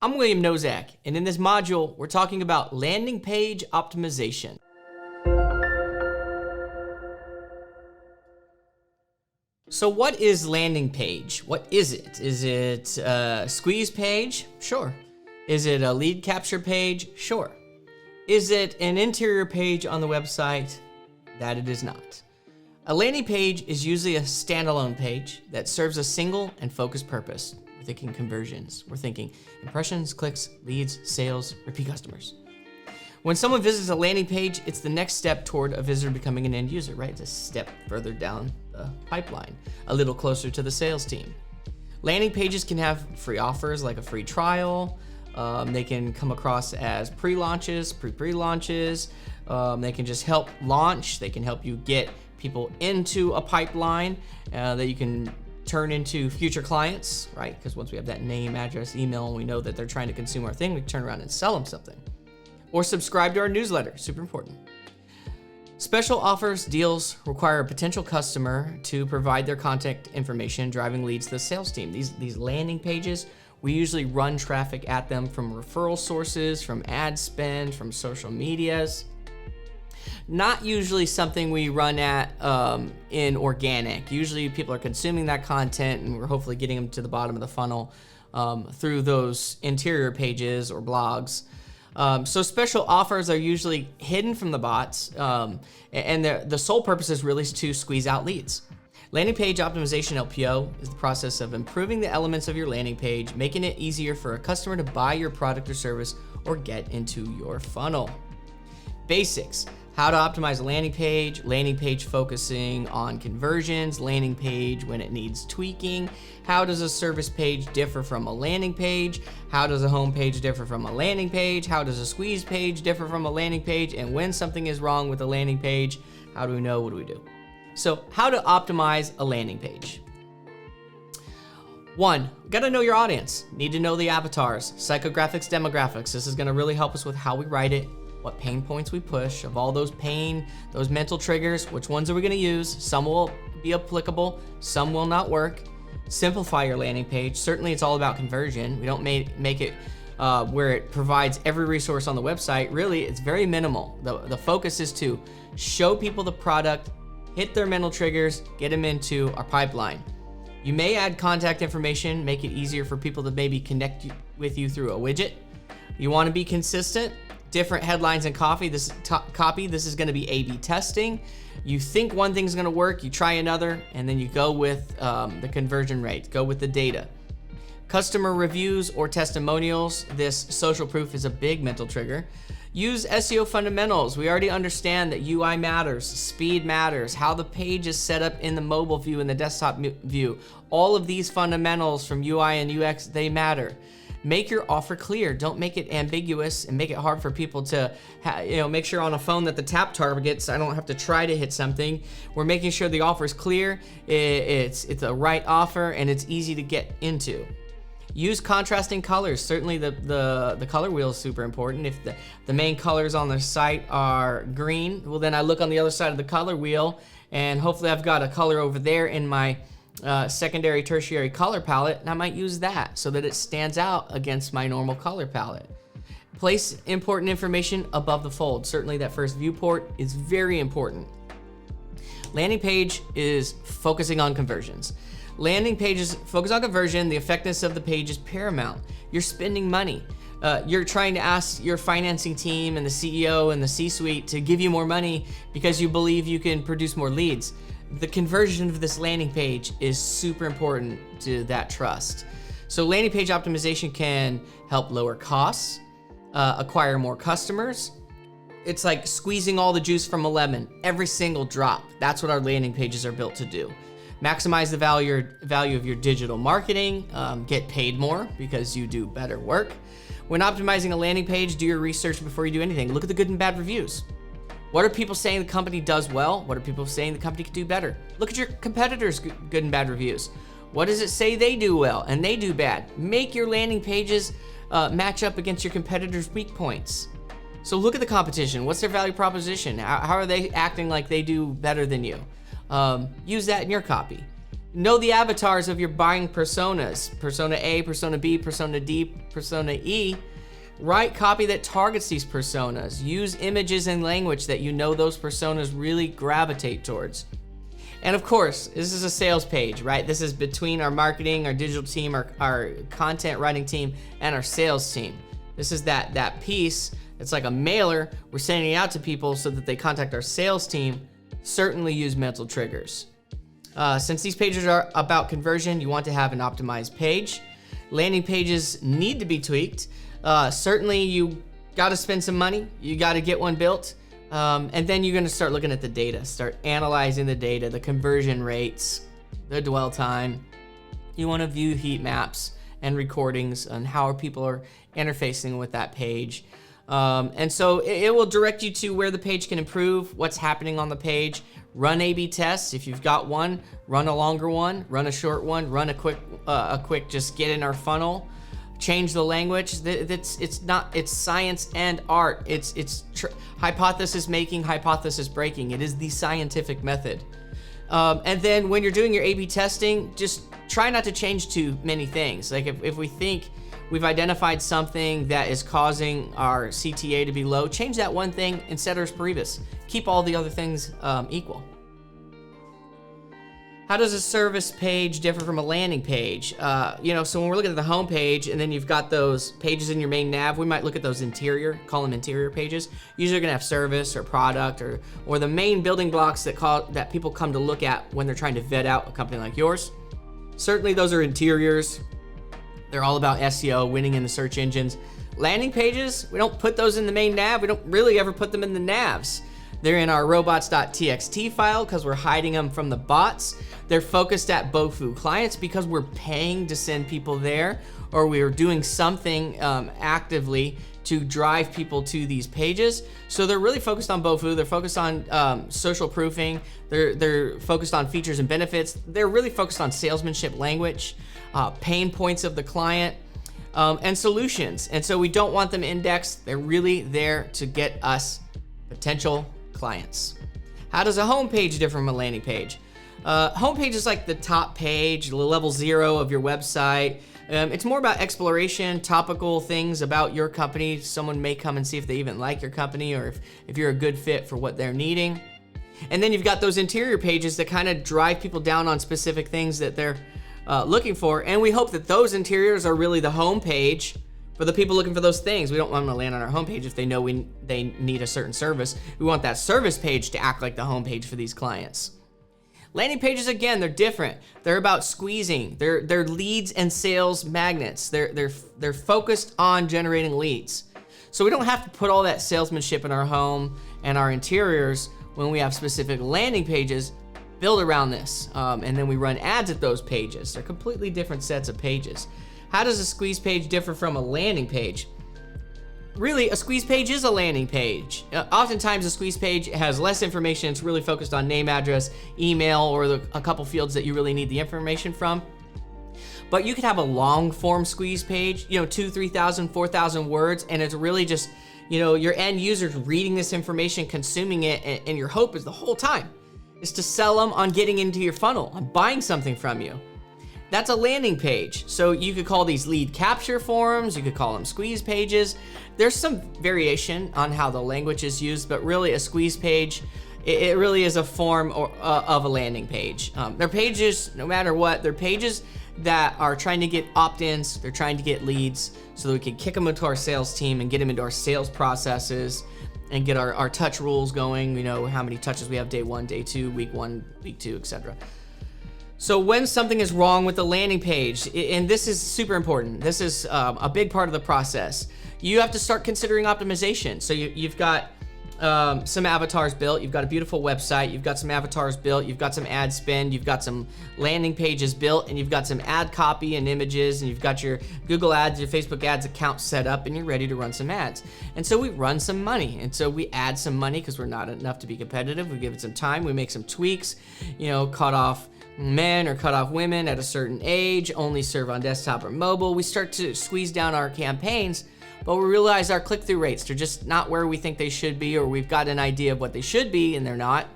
I'm William Nozak, and in this module, we're talking about landing page optimization. So what is landing page? What is it? Is it a squeeze page? Sure. Is it a lead capture page? Sure. Is it an interior page on the website? That it is not. A landing page is usually a standalone page that serves a single and focused purpose. We're thinking conversions. We're thinking impressions, clicks, leads, sales, repeat customers. When someone visits a landing page, it's the next step toward a visitor becoming an end user, right? It's a step further down the pipeline, a little closer to the sales team. Landing pages can have free offers like a free trial. They can come across as pre-launches, pre-launches. They can just help launch. They can help you get people into a pipeline that you can turn into future clients, right? Because once we have that name, address, email, and we know that they're trying to consume our thing, we can turn around and sell them something. Or subscribe to our newsletter, super important. Special offers, deals require a potential customer to provide their contact information, driving leads to the sales team. These landing pages, we usually run traffic at them from referral sources, from ad spend, from social medias. Not usually something we run at in organic. Usually people are consuming that content and we're hopefully getting them to the bottom of the funnel through those interior pages or blogs. So special offers are usually hidden from the bots and the sole purpose is really to squeeze out leads. Landing page optimization LPO is the process of improving the elements of your landing page, making it easier for a customer to buy your product or service or get into your funnel. Basics. How to optimize a landing page focusing on conversions, landing page when it needs tweaking. How does a service page differ from a landing page? How does a home page differ from a landing page? How does a squeeze page differ from a landing page? And when something is wrong with a landing page, how do we know? What do we do? So how to optimize a landing page. 1, gotta know your audience. Need to know the avatars, psychographics, demographics. This is gonna really help us with how we write it, what pain points we push, of all those mental triggers, which ones are we gonna use? Some will be applicable, some will not work. Simplify your landing page. Certainly it's all about conversion. We don't make it where it provides every resource on the website. Really, it's very minimal. The focus is to show people the product, hit their mental triggers, get them into our pipeline. You may add contact information, make it easier for people to maybe connect with you through a widget. You wanna be consistent. Different headlines and copy. This is going to be A/B testing. You think one thing's going to work, you try another, and then you go with the conversion rate. Go with the data. Customer reviews or testimonials. This social proof is a big mental trigger. Use SEO fundamentals. We already understand that UI matters, speed matters, how the page is set up in the mobile view and the desktop view. All of these fundamentals from UI and UX, they matter. Make your offer clear. Don't make it ambiguous and make it hard for people to, make sure on a phone that the tap targets. I don't have to try to hit something. We're making sure the offer is clear. It's the right offer and it's easy to get into. Use contrasting colors. Certainly the color wheel is super important. If the main colors on the site are green, well then I look on the other side of the color wheel and hopefully I've got a color over there in my secondary, tertiary color palette, and I might use that so that it stands out against my normal color palette. Place important information above the fold. Certainly that first viewport is very important. Landing page is focusing on conversions. Landing pages focus on conversion. The effectiveness of the page is paramount. You're spending money. You're trying to ask your financing team and the CEO and the C-suite to give you more money because you believe you can produce more leads. The conversion of this landing page is super important to that trust. So landing page optimization can help lower costs, acquire more customers. It's like squeezing all the juice from a lemon, every single drop. That's what our landing pages are built to do. Maximize the value of your digital marketing, get paid more because you do better work. When optimizing a landing page, do your research before you do anything. Look at the good and bad reviews. What are people saying the company does well? What are people saying the company could do better? Look at your competitors' good and bad reviews. What does it say they do well and they do bad? Make your landing pages match up against your competitors' weak points. So look at the competition. What's their value proposition? How are they acting like they do better than you? Use that in your copy. Know the avatars of your buying personas. Persona A, Persona B, Persona D, Persona E. Write copy that targets these personas. Use images and language that you know those personas really gravitate towards. And of course, this is a sales page, right? This is between our marketing, our digital team, our content writing team, and our sales team. This is that piece. It's like a mailer. We're sending it out to people so that they contact our sales team. Certainly use mental triggers. Since these pages are about conversion, you want to have an optimized page. Landing pages need to be tweaked. Certainly you got to spend some money. You got to get one built. And then you're going to start looking at the data, start analyzing the data, the conversion rates, the dwell time. You want to view heat maps and recordings on how people are interfacing with that page. And so it will direct you to where the page can improve, what's happening on the page. Run A/B tests. If you've got one, run a longer one, run a short one, run a quick just get in our funnel. Change the language. It's science and art. It's hypothesis making, hypothesis breaking. It is the scientific method. And then when you're doing your A/B testing, just try not to change too many things. Like if we think we've identified something that is causing our CTA to be low, change that one thing and ceteris paribus. Keep all the other things equal. How does a service page differ from a landing page? So when we're looking at the home page and then you've got those pages in your main nav, we might look at those call them interior pages. Usually they're gonna have service or product or the main building blocks that people come to look at when they're trying to vet out a company like yours. Certainly those are interiors. They're all about SEO, winning in the search engines. Landing pages, we don't put those in the main nav. We don't really ever put them in the navs. They're in our robots.txt file because we're hiding them from the bots. They're focused at Bofu clients because we're paying to send people there, or we are doing something actively to drive people to these pages. So they're really focused on Bofu. They're focused on social proofing. They're focused on features and benefits. They're really focused on salesmanship language, pain points of the client, and solutions. And so we don't want them indexed. They're really there to get us potential clients. How does a home page differ from a landing page? Home page is like the top page, the level 0 of your website. It's more about exploration, topical things about your company. Someone may come and see if they even like your company or if you're a good fit for what they're needing. And then you've got those interior pages that kind of drive people down on specific things that they're looking for. And we hope that those interiors are really the home page for the people looking for those things. We don't want them to land on our homepage if they know they need a certain service. We want that service page to act like the homepage for these clients. Landing pages, again, they're different. They're about squeezing. They're leads and sales magnets. They're focused on generating leads. So we don't have to put all that salesmanship in our home and our interiors when we have specific landing pages built around this. And then we run ads at those pages. They're completely different sets of pages. How does a squeeze page differ from a landing page? Really, a squeeze page is a landing page. Oftentimes, a squeeze page has less information. It's really focused on name, address, email, or a couple fields that you really need the information from. But you could have a long form squeeze page, 2,000, 3,000, 4,000 words, and it's really just, your end users reading this information, consuming it, and your hope is the whole time is to sell them on getting into your funnel, on buying something from you. That's a landing page. So you could call these lead capture forms, you could call them squeeze pages. There's some variation on how the language is used, but really a squeeze page, it really is a form of a landing page. They're pages, no matter what, they're pages that are trying to get opt-ins, they're trying to get leads so that we can kick them into our sales team and get them into our sales processes and get our touch rules going, how many touches we have day 1, day 2, week 1, week 2, etc. So when something is wrong with the landing page, and this is super important, this is a big part of the process, you have to start considering optimization. So you've got some avatars built, you've got a beautiful website, you've got some avatars built, you've got some ad spend, you've got some landing pages built, and you've got some ad copy and images, and you've got your Google Ads, your Facebook Ads account set up, and you're ready to run some ads. And so we run some money, and so we add some money because we're not enough to be competitive. We give it some time, we make some tweaks, cut off men or cut off women at a certain age, only serve on desktop or mobile. We start to squeeze down our campaigns, but we realize our click-through rates are just not where we think they should be, or we've got an idea of what they should be and they're not.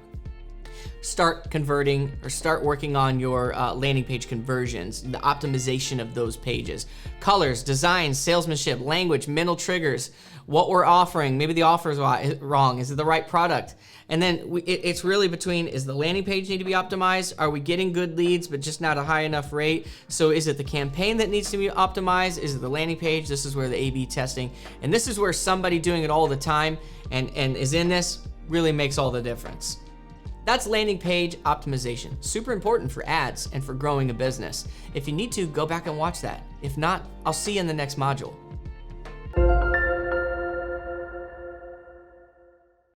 start converting or start working on your landing page conversions, the optimization of those pages. Colors, designs, salesmanship, language, mental triggers, what we're offering, maybe the offer is wrong, is it the right product? And then it's really between, is the landing page need to be optimized? Are we getting good leads but just not a high enough rate? So is it the campaign that needs to be optimized? Is it the landing page? This is where the A/B testing, and this is where somebody doing it all the time and is in this really makes all the difference. That's landing page optimization. Super important for ads and for growing a business. If you need to, go back and watch that. If not, I'll see you in the next module.